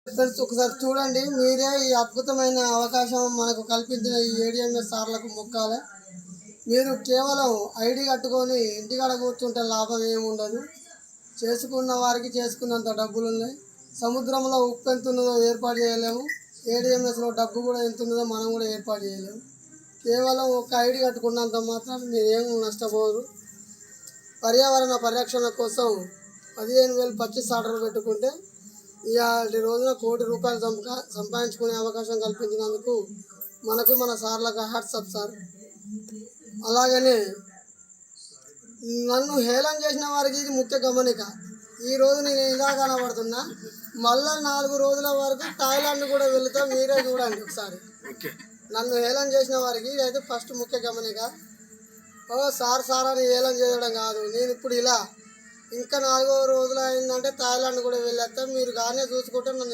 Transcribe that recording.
Friends ఒకసారి చూడండి, మీరే ఈ అద్భుతమైన అవకాశం మనకు కల్పించిన ఈ ఏడిఎంఎస్ సార్లకు మొక్కాలి. మీరు కేవలం ఐడి కట్టుకొని ఇంటికాడ కూర్చుంటే లాభం ఏమి ఉండదు. చేసుకున్న వారికి చేసుకున్నంత డబ్బులు ఉన్నాయి. సముద్రంలో ఉప్పు ఎంత ఉన్నదో ఏర్పాటు చేయలేము, ఏడిఎంఎస్లో డబ్బు కూడా ఎంత ఉన్నదో మనం కూడా ఏర్పాటు చేయలేము. కేవలం ఒక ఐడి కట్టుకున్నంత మాత్రం మీరేం నష్టపోరు. పర్యావరణ పరిరక్షణ కోసం 15,000 పర్చేస్ ఆర్డర్ పెట్టుకుంటే ఇవాళ రోజున ₹1,00,00,000 సంపాదించుకునే అవకాశం కల్పించినందుకు మనకు మన సార్లకు హ్యాట్సప్ సార్. అలాగనే నన్ను హేళన చేసిన వారికి ఇది ముఖ్య గమనిక. ఈరోజు నేను ఇలా కనబడుతున్నా, మళ్ళా 4 రోజుల వరకు థాయిలాండ్ కూడా వెళుతా. మీరే చూడండి ఒకసారి. నన్ను హేళన చేసిన వారికి ఇదైతే ఫస్ట్ ముఖ్య గమనిక. ఓ సార్ అని హేళన చేయడం కాదు. నేను ఇప్పుడు ఇలా ఇంకా 4వ రోజులు అయిందంటే థాయిలాండ్ కూడా వెళ్ళేస్తా. మీరు కానీ చూసుకుంటే నన్ను